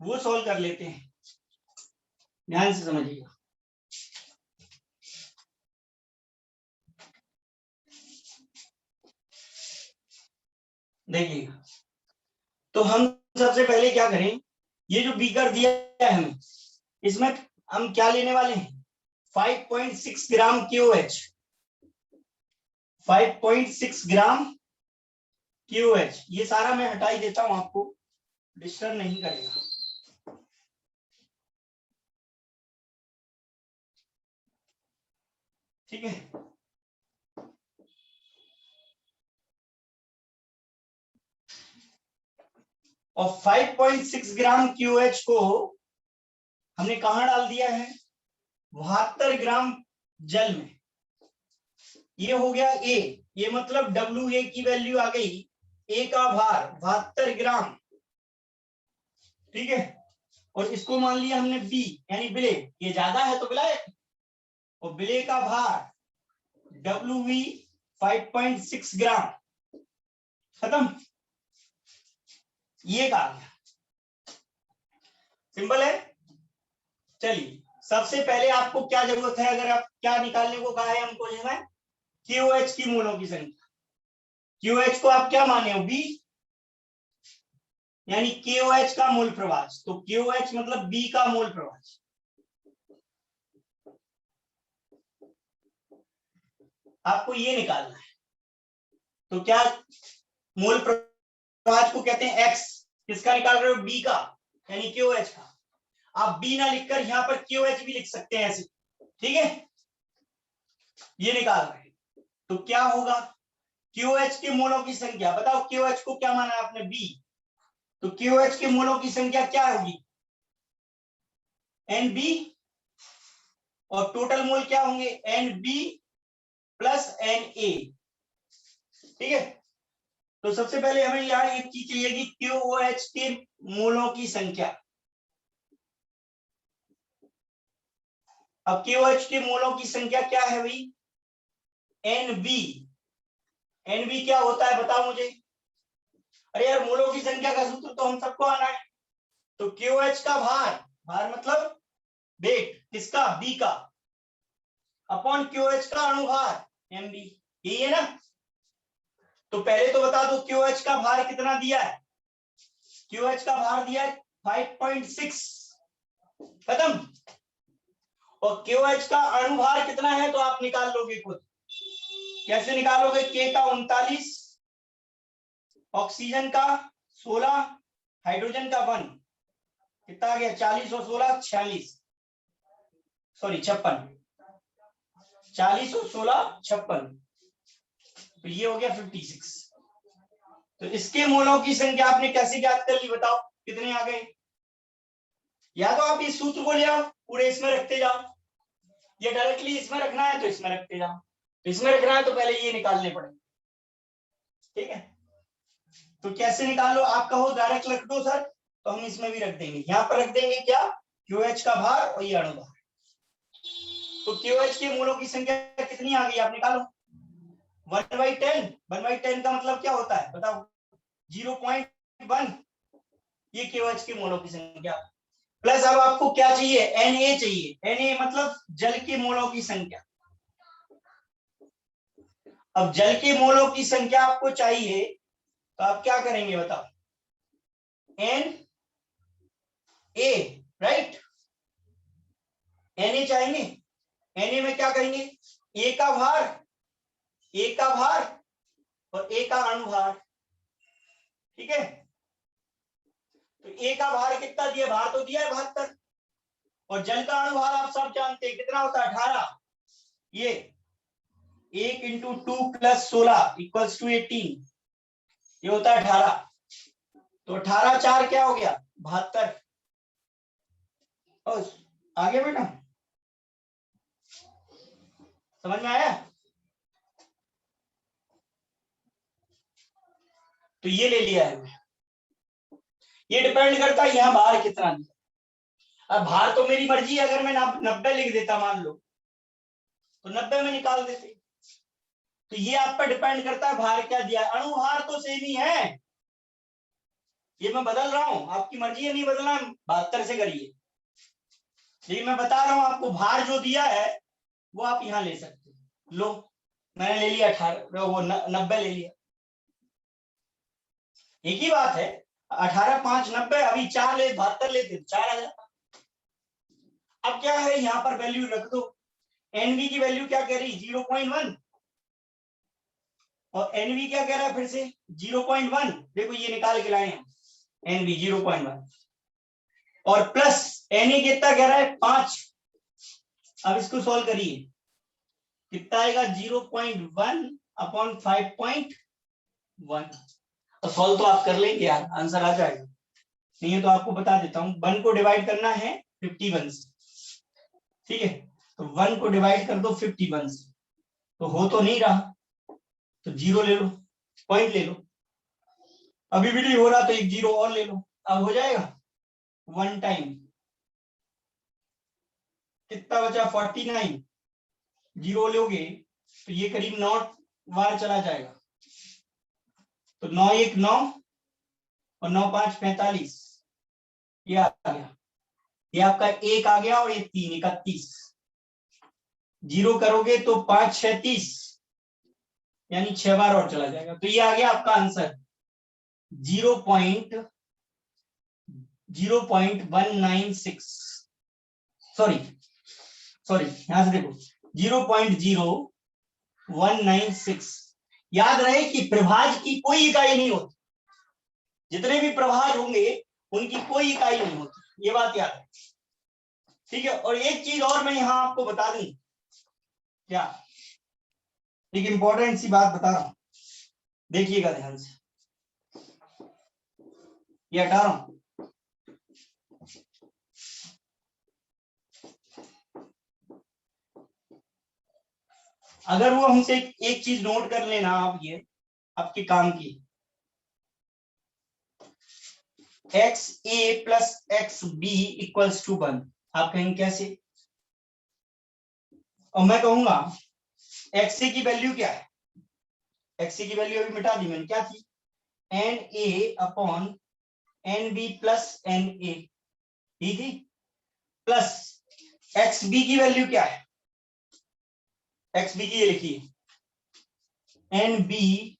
वो सॉल्व कर लेते हैं, ध्यान से समझिएगा। देखिएगा, तो हम सबसे पहले क्या करें, ये जो बीकर दिया है हमें, इसमें हम क्या लेने वाले हैं? 5.6 ग्राम QH, 5.6 ग्राम QH। ये सारा मैं हटा ही देता हूं, आपको डिस्टर्ब नहीं करेगा। ठीक है, और 5.6 ग्राम QH को हमने कहा डाल दिया है? 72 ग्राम जल में। ये हो गया A, ये मतलब WA की वैल्यू आ गई, A का भार 72 ग्राम, ठीक है। और इसको मान लिया हमने B यानी विलय, ये ज्यादा है तो विलायक, और विलय का भार WV 5.6 ग्राम, खत्म, ये कहा गया। सिंपल है। चलिए सबसे पहले आपको क्या जरूरत है, अगर आप क्या निकालने को कहा है हमको, जो है QH की मोलों की संख्या। QH को आप क्या माने हो? B, यानी KOH का मोल प्रभाज, तो KOH मतलब B का मोल प्रभाज। आपको ये निकालना है, तो क्या मोल प्रभाज को कहते हैं X, किसका निकाल रहे हो? B का, यानी KOH का। आप B ना लिखकर यहाँ पर KOH भी लिख सकते हैं ऐसे, ठीक है, ये निकाल रहे हैं। तो क्या होगा? QH के मोलों की संख्या बताओ, QH को क्या माना आपने? B, तो QH के मोलों की संख्या क्या होगी? NB, और टोटल मोल क्या होंगे? NB प्लस Na, ठीक है। तो सबसे पहले हमें यहाँ एक चीज चाहिए कि QOH के मोलों की संख्या, अब KOH के मोलों की संख्या क्या है भाई? NB। NB क्या होता है बताओ मुझे? अरे यार मोलों की संख्या का सूत्र तो हम सबको आना है। तो KOH का भार, भार मतलब वेट, किसका? B का, अपॉन KOH का अणुभार MB, यही है ना? तो पहले तो बता दो KOH का भार कितना दिया है? KOH का भार दिया है 5.6, खत्म। और KOH का अणुभार कितना है तो आप निकाल लोगे खुद। कैसे निकालोगे? K का 39, ऑक्सीजन का 16, हाइड्रोजन का 1, कितना आ गया? 40 और 16 46, सॉरी 56, 40 और 16 56, तो ये हो गया 56। तो इसके मोलों की संख्या आपने कैसे ज्ञात कर ली बताओ? कितने आ गए? या तो आप इस सूत्र को ले आओ, पूरे इसमें रखते जाओ, या डायरेक्टली इसमें रखना है तो इसमें रखते जाओ। इसमें रखना है तो पहले ये निकालने पड़ेंगे, ठीक है? तो कैसे निकालो? आप कहो डायरेक्ट रख दो सर, तो हम इसमें भी रख देंगे, यहाँ पर रख देंगे क्या? QH का भार और ये अणुभार। तो QH के मोलों की संख्या कितनी आ गई आप निकालो? 1/10। 1/10 का मतलब क्या होता है बताओ? 0.1। ये KOH के मोलों की संख्या। प्लस अब आपको क्या चाहिए? Na चाहिए। Na मतलब जल के मोलों की संख्या। अब जल के मोलों की संख्या आपको चाहिए तो आप क्या करेंगे बताओ? Na, right? Na चाहेंगे। Na में क्या करेंगे? A का भार, A का भार और A का अणुभार, ठीक है? तो A का भार कितना दिया? भार तो दिया है 72, और जल का अणुभार आप सब जानते हैं कितना होता है? 18। ये 1 इंटू 2 प्लस 16 इक्वल्स टू 18, ये होता है 18। तो 18 4 क्या हो गया? 72। आगे बेटा समझ में आया? तो ये ले लिया है। ये डिपेंड करता है यहाँ भार कितना दिया। अब भार तो मेरी मर्जी है, अगर मैं 90 लिख देता मान लो तो 90 में निकाल देते। तो ये आप पर डिपेंड करता है भार क्या दिया। अणुभार तो सेम ही है, ये मैं बदल रहा हूं, आपकी मर्जी है नहीं बदलना, 72 से करिए। लेकिन मैं बता रहा हूं आपको भार जो दिया है वो आप यहां ले सकते हो। लो मैंने ले लिया 18, वो 90 ले लिया, एक ही बात है। 18 5 90, अभी 4 ले 72 लेते 4 आ जाता। अब क्या है यहाँ पर वैल्यू रख दो। एनवी की वैल्यू क्या कह रही? 0.1, और एनवी क्या कह रहा है फिर से? 0.1। देखो ये निकाल के लाए हैं, एनवी 0.1 और प्लस एनए कितना कह रहा है? 5। अब इसको सॉल्व करिए, कितना आएगा? 0.1 अपॉन 5.1। तो सॉल्व तो आप कर लेंगे यार, आंसर आ जाएगा। नहीं है तो आपको बता देता हूँ, 1 को डिवाइड करना है 51 से, ठीक है? तो 1 को डिवाइड कर दो 51 से, तो हो तो नहीं रहा, तो 0 ले लो, पॉइंट ले लो। अभी भी नहीं हो रहा तो एक 0 और ले लो, अब हो जाएगा। 1 टाइम कितना बचा? 49। 0 लोगे तो ये करीब 9 बार चला जाएगा, तो 9 1 9 और 9 5 45, ये आ गया। ये आपका 1 आ गया और ये 3 31। 0 करोगे तो 5 6 30, यानी 6 बार और चला जाएगा। तो ये आ गया आपका आंसर 0.196। सॉरी यहां से देखो 0.0196। याद रहे कि प्रभाज की कोई इकाई नहीं होती, जितने भी प्रभाज होंगे उनकी कोई इकाई नहीं होती, ये बात याद है, ठीक है? और एक चीज और मैं यहां आपको बता दूं, क्या एक इंपॉर्टेंट सी बात बता रहा हूं, देखिएगा ध्यान से, ये हटा रहा हूं। अगर वो हमसे एक चीज नोट कर लेना आप, ये आपके काम की, XA plus XB equals to 1, आप कहेंगे कैसे? और मैं कहूंगा एक्स ए की वैल्यू क्या है, एक्स ए की वैल्यू अभी मिटा दी मैंने, क्या थी, N A upon N B plus N A, ठीक है, प्लस एक्स बी की वैल्यू क्या है, एक्स बी की ये लिखिए N B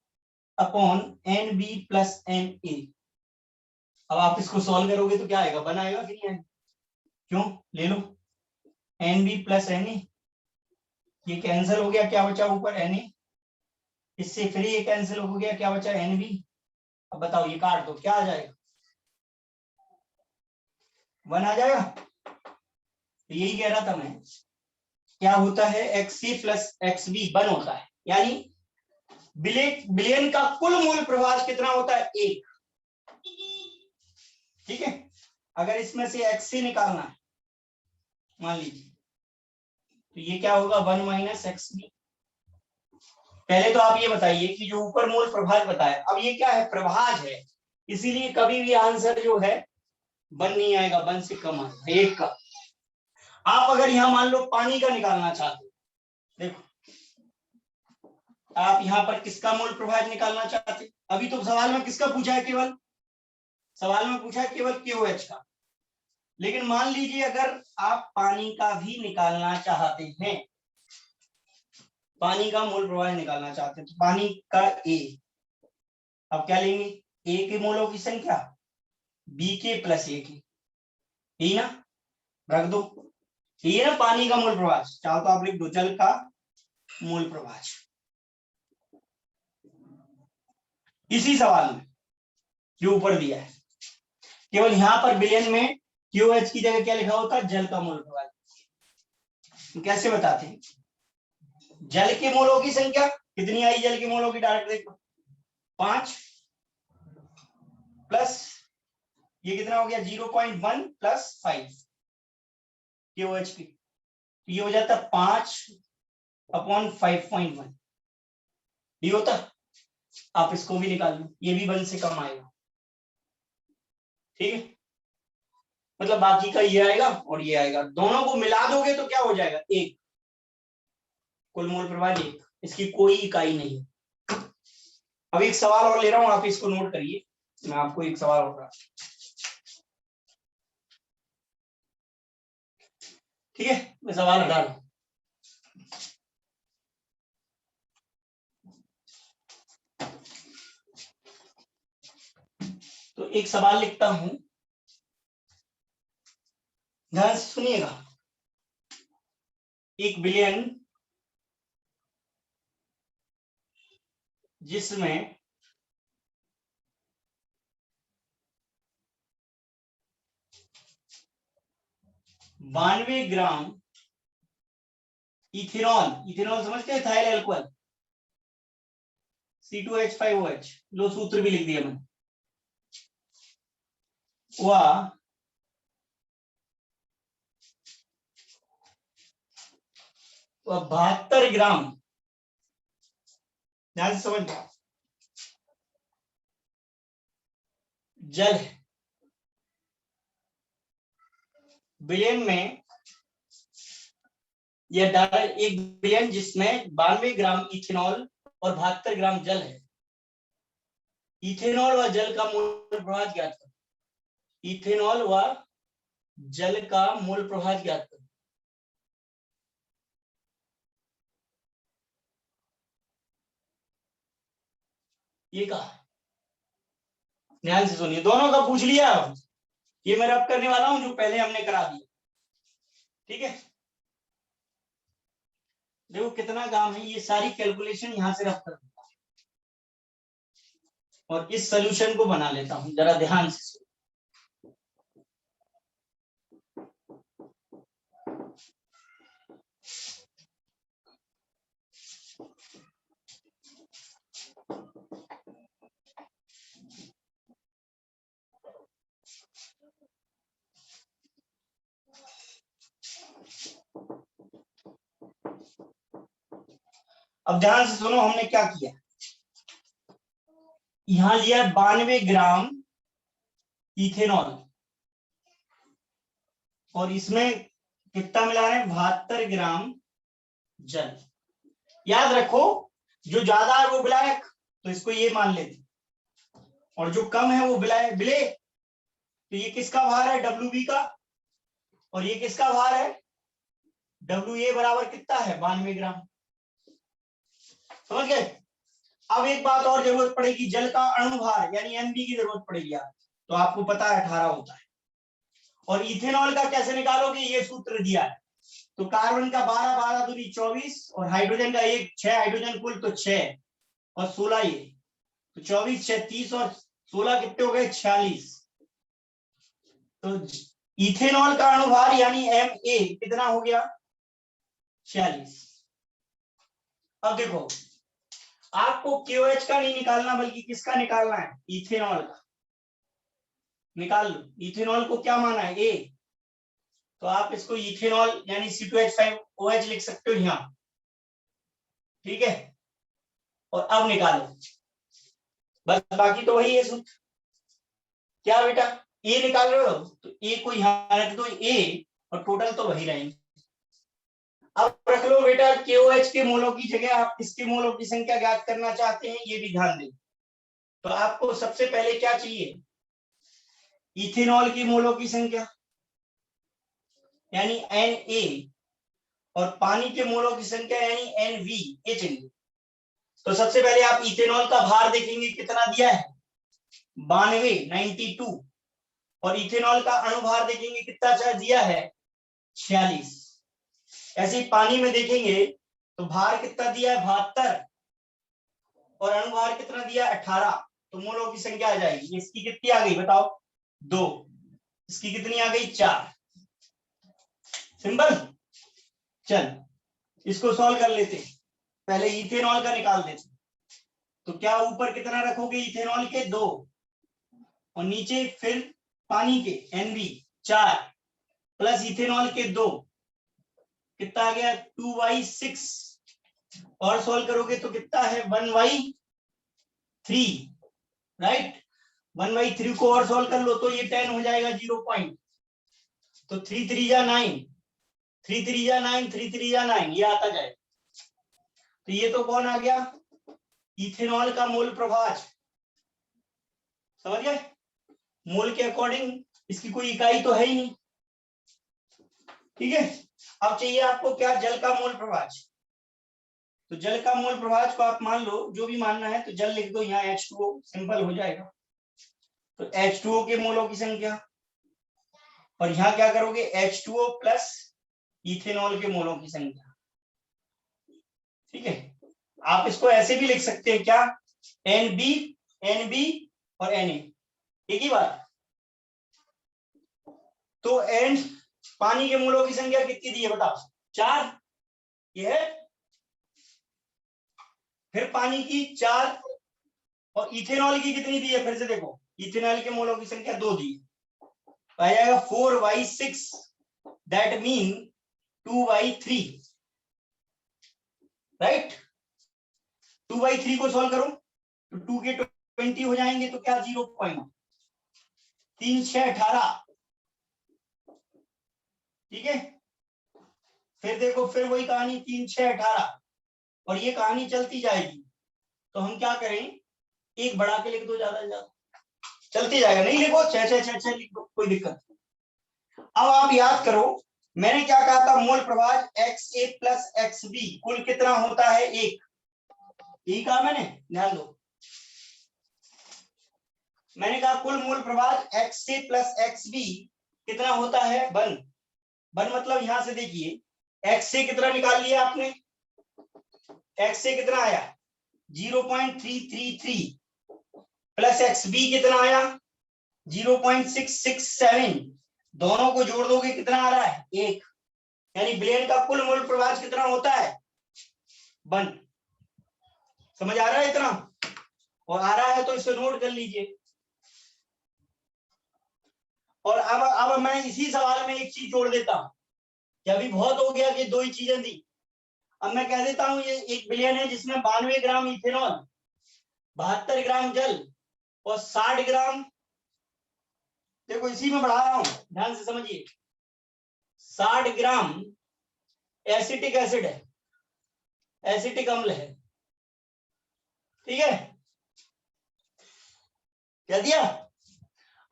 upon N B plus N A. अब आप इसको सॉल्व करोगे तो क्या आएगा, वन आएगा कि नहीं आएगा, क्यों, ले लो N B plus N A, ये कैंसिल हो गया, क्या बचा ऊपर एन ए, इससे फिर ये कैंसिल हो गया, क्या बचा एन बी। अब बताओ ये काट दो, क्या आ जाएगा, वन आ जाएगा। तो यही कह रहा था मैं, क्या होता है X C plus X B one होता है, यानी बिलियन का कुल मूल प्रभाज कितना होता है, एक, ठीक है। अगर इसमें से एक्स सी निकालना है मान लीजिए, तो ये क्या होगा, वन माइनस एक्स बी। पहले तो आप ये बताइए कि जो ऊपर मूल प्रभाज बताया, अब ये क्या है, प्रभाज है, इसीलिए कभी भी आंसर जो है वन नहीं आएगा, वन से कम आएगा, एक का। आप अगर यहां मान लो पानी का निकालना चाहते हो, देखो आप यहां पर किसका मूल प्रभाज निकालना चाहते, अभी तो सवाल में किसका पूछा है, केवल सवाल में पूछा है केवल KOH का, लेकिन मान लीजिए अगर आप पानी का भी निकालना चाहते हैं, पानी का मूल प्रभाज निकालना चाहते हैं, तो पानी का ए, अब क्या लेंगे, ए के मोलों की संख्या बी के प्लस ए की, यही ना, रख दो, ये ना पानी का मूल प्रभाज, चाहो तो आप लिख दो जल का मूल प्रभाज। इसी सवाल में जो ऊपर दिया है, केवल यहां पर बिलियन में QH की जगह क्या लिखा होता है, जल का मूल प्रभाज। कैसे बताते हैं, जल के मोलों की संख्या कितनी आई, जल के मोलों की डायरेक्ट देखो, 5 प्लस ये कितना हो गया, 0.1 प्लस 5 KOH की, ये हो जाता 5/5.1, ये होता, आप इसको भी निकाल लो, ये भी 1 से कम आएगा, ठीक है, मतलब बाकी का ये आएगा और ये आएगा, दोनों को मिला दोगे तो क्या हो जाएगा, एक, कुल मोल प्रभाज एक, इसकी कोई इकाई नहीं है। अब एक सवाल और ले रहा हूं, आप इसको नोट करिए, मैं आपको एक सवाल और, ठीक है, मैं सवाल हटा रहा हूं। तो एक सवाल लिखता हूं, ध्यान से सुनिएगा, एक बिलियन जिसमें बानवे ग्राम इथेनॉल, इथेनॉल समझते हैं, थाइल अल्कोहल C2H5OH, लो सूत्र भी लिख दिया मैंने, वह 72 ग्राम, ध्यान से समझ, जल है, बिलियन में यह एक बिलियन जिसमें 92 ग्राम इथेनॉल और 72 ग्राम जल है, इथेनॉल व जल का मूल प्रभाज ज्ञात करो, इथेनॉल व जल का मूल प्रभाज ज्ञात करो। ये कहा, ध्यान से सुनिए, दोनों का पूछ लिया, ये मैं रब करने वाला हूं जो पहले हमने करा दिया, ठीक है। देखो कितना काम है, ये सारी कैलकुलेशन यहां से रब कर दूंगा और इस सोल्यूशन को बना लेता हूं, जरा ध्यान से सुनिए। अब ध्यान से सुनो, हमने क्या किया, यहां लिया 92 ग्राम इथेनॉल और इसमें कितना मिला रहे हैं, 72 ग्राम जल। याद रखो जो ज्यादा है वो विलायक, तो इसको ये मान लेते, और जो कम है वो विलेय। तो ये किसका भार है, WB का, और ये किसका भार है, WA बराबर कितना है, 92 ग्राम। समझ गए। अब एक बात और जरूरत पड़ेगी, जल का अणुभार यानी MB की जरूरत पड़ेगी। आप तो आपको पता है 18 होता है। और इथेनॉल का कैसे निकालोगे, ये सूत्र दिया है। तो कार्बन का 12, 12 दूनी 24, और हाइड्रोजन का 1, 6 हाइड्रोजन कुल, तो 6 और 16 ये, तो 24, 6, 30 और 16 कितने हो गए, 46। तो इथेनॉल का अणुभार यानी MA कितना हो गया, 46। अब देखो आपको KOH का नहीं निकालना, बल्कि किसका निकालना है, इथेनॉल का। निकाल लो, इथेनॉल को क्या माना है, A, तो आप इसको इथेनॉल यानी C2H5OH लिख सकते हो यहां, ठीक है। और अब निकालो, बस बाकी तो वही है सूत्र। क्या बेटा, A निकाल रहे हो तो A को यहां रख दो, A, और टोटल तो वही रहेंगे। अब रख लो बेटा KOH के मोलों की जगह आप किसके मोलों की संख्या ज्ञात करना चाहते हैं, ये भी ध्यान दें। तो आपको सबसे पहले क्या चाहिए, इथेनॉल की मोलों की संख्या यानी Na, और पानी के मोलों की संख्या यानी NV, ये चाहिए। तो सबसे पहले आप इथेनॉल का भार देखेंगे कितना दिया है, 92, 92, और इथेनॉल का अणुभार देखेंगे कितना दिया है, 46। ऐसे ही पानी में देखेंगे तो भार कितना दिया है, 72, और अणुभार कितना दिया है, 18। तो मोलों की संख्या आ जाएगी, इसकी कितनी आ गई बताओ, 2, इसकी कितनी आ गई, 4। सिंपल। चल इसको सॉल्व कर लेते, पहले इथेनॉल का निकाल देते। तो क्या ऊपर कितना रखोगे, इथेनॉल के 2, और नीचे फिर पानी के NB 4, प्लस इथेनॉल के 2, कितना आ गया, 2/6, और सॉल्व करोगे तो कितना है, 1/3, राइट। 1/3 को और सॉल्व कर लो तो ये 10 हो जाएगा, 0 पॉइंट। तो 3 3 जा 9, 3 3 जा 9, 3 3 जा 9, ये आता जाए। तो ये तो कौन आ गया, इथेनॉल का मोल प्रभाज। समझ गए, मोल के अकॉर्डिंग इसकी कोई इकाई तो है ही नहीं, ठीक है। अब चाहिए आपको क्या, जल का मोल प्रभाज। तो जल का मोल प्रभाज को आप मान लो, जो भी मानना है, तो जल लिख दो यहाँ H2O, सिंपल हो जाएगा। तो H2O के मोलों की संख्या, और यहाँ क्या करोगे, H2O प्लस इथेनॉल के मोलों की संख्या, ठीक है। आप इसको ऐसे भी लिख सकते हैं, क्या, NB, NB और Na, एक ही बात। तो एन पानी के मोलों की संख्या कितनी दी है बताओ, 4, ये है। फिर पानी की 4, और इथेनॉल की कितनी दी है, फिर से देखो, इथेनॉल के मोलों की संख्या 2 दी है, तो आ जाएगा 4/6, दैट मीन 2/3, राइट। 2/3 को सॉल्व करो तो 2 के 20 हो जाएंगे, तो क्या, 0 पॉइंट, 3 6 18, ठीक है। फिर देखो, फिर वही कहानी, 3 6 18, और ये कहानी चलती जाएगी। तो हम क्या करें, एक बढ़ा के लिख दो, ज्यादा से ज्यादा चलती जाएगा, नहीं लिखो 6 6 6 6 लिख दो, कोई दिक्कत नहीं। अब आप याद करो, मैंने क्या कहा था, मोल प्रभाज XA प्लस XB कुल कितना होता है, 1, यही कहा मैंने, ध्यान दो। मैंने कहा कुल मोल प्रभाज XA प्लस XB कितना होता है, 1। 1 मतलब यहां से देखिए, XA कितना निकाल लिया आपने, XA कितना आया, 0.333, प्लस XB कितना आया, 0.667, दोनों को जोड़ दोगे कितना आ रहा है, 1। यानी ब्लेड का कुल मोल प्रभाज कितना होता है, 1। समझ आ रहा है इतना, और आ रहा है तो इसे नोट कर लीजिए। और अब मैं इसी सवाल में एक चीज जोड़ देता हूं, कि अभी बहुत हो गया कि 2 ही चीजें दी। अब मैं कह देता हूं, ये 1 बिलियन है जिसमें 92 ग्राम इथेनॉल, 72 ग्राम जल, और 60 ग्राम, देखो इसी में बढ़ा रहा हूं, ध्यान से समझिए, 60 ग्राम एसिटिक एसिड है, एसिटिक अम्ल है। ठीक है, क्या दिया?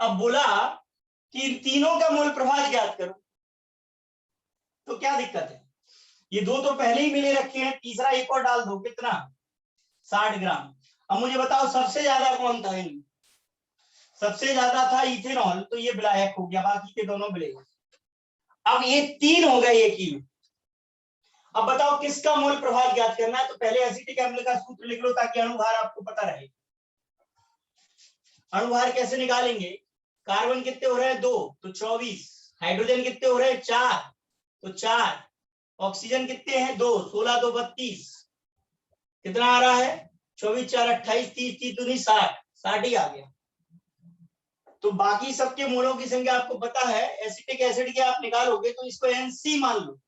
अब बोला कि इन तीनों का मोल प्रभाव ज्ञात करो, तो क्या दिक्कत है? ये दो तो पहले ही मिले रखे हैं, तीसरा एक और डाल दो, कितना? 60 ग्राम। अब मुझे बताओ सबसे ज्यादा कौन था इनमें? सबसे ज्यादा था इथेनॉल, तो ये विलायक हो गया, बाकी के दोनों मिले। अब ये 3 हो गए एक ही। अब बताओ किसका मोल प्रभाव ज्ञात करना है? तो पहले एसिटिक अम्ल का सूत्र लिख लो ताकि अणुभार आपको पता रहे। अणुभार कैसे निकालेंगे? कार्बन कितने हो रहे हैं? 2, तो 24। हाइड्रोजन कितने हो रहे हैं? 4, तो 4। ऑक्सीजन कितने हैं? 2, 16 2 32। कितना आ रहा है? 24 4 28, 30 30 दूनी 60, 60 ही आ गया। तो बाकी सबके मोलों की संख्या आपको पता है। एसिटिक एसिड के आप निकालोगे तो इसको NC मान लो,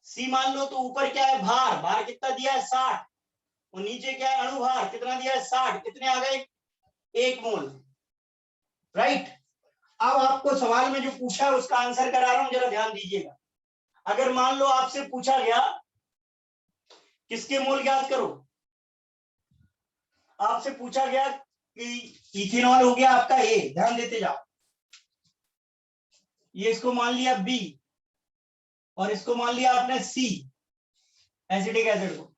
C मान लो। तो ऊपर क्या है? भार, भार कितना दिया है? 60। और नीचे क्या है? अणुभार कितना दिया है? 60। कितने आ गए? 1 मोल। राइट। अब आपको सवाल में जो पूछा है उसका आंसर करा रहा हूं, जरा ध्यान दीजिएगा। अगर मान लो आपसे पूछा गया किसके मोल ज्ञात करो, आपसे पूछा गया कि इथेनॉल हो गया आपका ए, ध्यान देते जाओ। ये इसको मान लिया बी और इसको मान लिया आपने सी, एसिटिक एसिड को।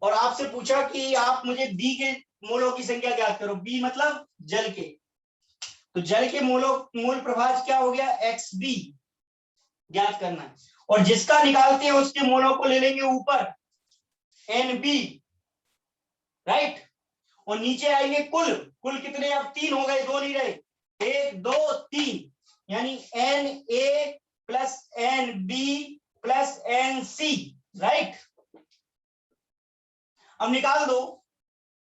और आपसे पूछा कि आप मुझे बी के मोलों की संख्या ज्ञात करो। बी मतलब जल के, तो जल के मोल प्रभाव क्या हो गया? XB ज्ञात करना है। और जिसका निकालते हैं उसके मोलों को ले लेंगे ऊपर, NB। राइट। और नीचे आएंगे कुल, कुल कितने? अब 3 हो गए, 2 नहीं रहे। 1 2 3, यानी Na plus NB plus NC। Right. अब निकाल दो।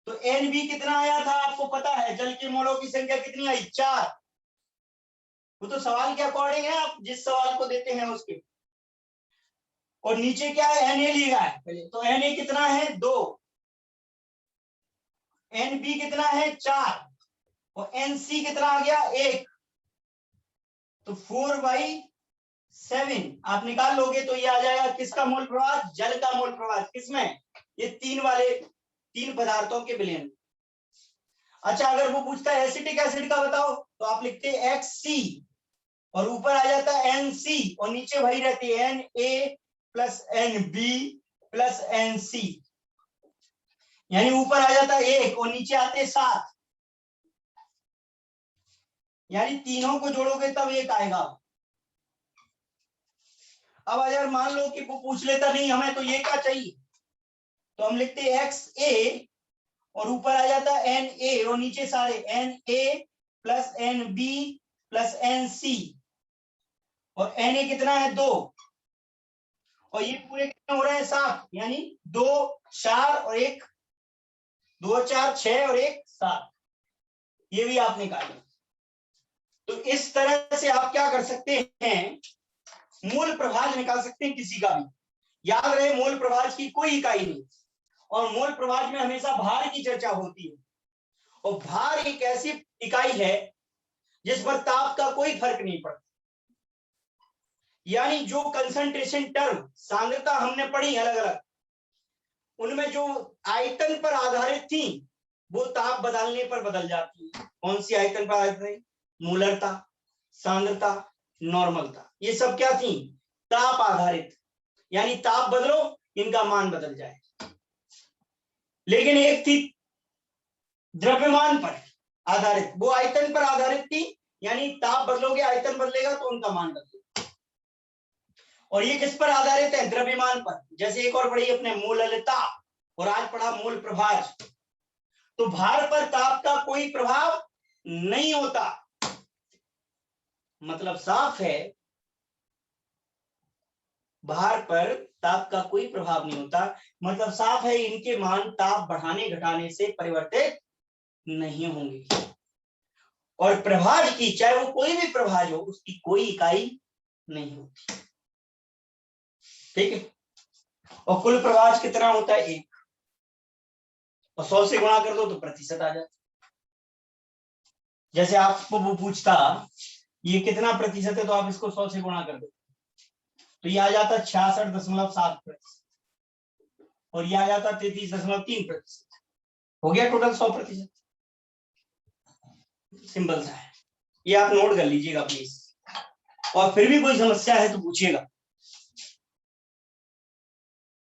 तो NB कितना आया था आपको पता है? जल के मोलों की संख्या कितनी आई? 4। वो तो सवाल के अकॉर्डिंग है, आप जिस सवाल को देते हैं उसके। और नीचे क्या है? Na लिखा है पहले, तो Na कितना है? 2। NB कितना है? 4। और NC कितना आ गया? 1। तो 4/7 आप निकाल लोगे तो ये आ जाएगा किसका मोल प्रभाव? जल का मोल प्रभाव। किसमें? ये 3 वाले 3 पदार्थों के विलयन। अच्छा, अगर वो पूछता है एसिटिक एसिड का बताओ, तो आप लिखते हैं XC और ऊपर आ जाता है NC और नीचे वही रहती है Na plus NB plus NC, यानी ऊपर आ जाता है 1 और नीचे आते 7, यानी तीनों को जोड़ोगे तब 1 आएगा। अब अगर मान लो कि वो पूछ लेता नहीं हमें तो ये क्या चाहिए, तो हम लिखते हैं XA और ऊपर आ जाता है Na और नीचे सारे Na plus NB plus NC और Na कितना है? 2 और ये पूरे कितने हो रहे हैं? 7, यानी 2 4 और 1 2 4 6 और 1 7, ये भी आप निकालें। तो इस तरह से आप क्या कर सकते हैं? मूल प्रभाव निकाल सकते हैं किसी का भी। याद रहे मोल प्रभाव की कोई इकाई नहीं, और मोल प्रभाव में हमेशा भार की चर्चा होती है। और भार एक ऐसी इकाई है जिस पर ताप का कोई फर्क नहीं पड़ता, यानी जो कंसंट्रेशन टर्म सांद्रता हमने पढ़ी अलग अलग, उनमें जो आयतन पर आधारित थी वो ताप बदलने पर बदल जाती है। कौन सी आयतन पर आधारित है? मूलरता, सांद्रता, नॉर्मलता, ये सब क्या थी? ताप आधारित, यानी ताप बदलो इनका मान बदल जाए। लेकिन एक थी द्रव्यमान पर आधारित, वो आयतन पर आधारित थी, यानी ताप बदलोगे आयतन बदलेगा तो उनका मान बदलेगा। और ये किस पर आधारित है? द्रव्यमान पर। जैसे एक और पढ़ी अपने मोललता और आज पढ़ा मोल प्रभाव। तो भार पर ताप का कोई प्रभाव नहीं होता, मतलब साफ है, भार पर ताप का कोई प्रभाव नहीं होता, मतलब साफ है इनके मान ताप बढ़ाने घटाने से परिवर्तित नहीं होंगे। और प्रभाव की, चाहे वो कोई भी प्रभाव हो, उसकी कोई इकाई नहीं होती। ठीक है। और कुल प्रभाव कितना होता है? 1, और 100 से गुणा कर दो तो प्रतिशत आ जाता। जैसे आपको वो पूछता ये कितना प्रतिशत है, तो आप इसको 100 से गुणा कर दो, तो ये आ जाता 66.7% और ये आ जाता 33.3%। हो गया टोटल 100%। सिंपल सा है, ये आप नोट कर लीजिएगा प्लीज, और फिर भी कोई समस्या है तो पूछिएगा।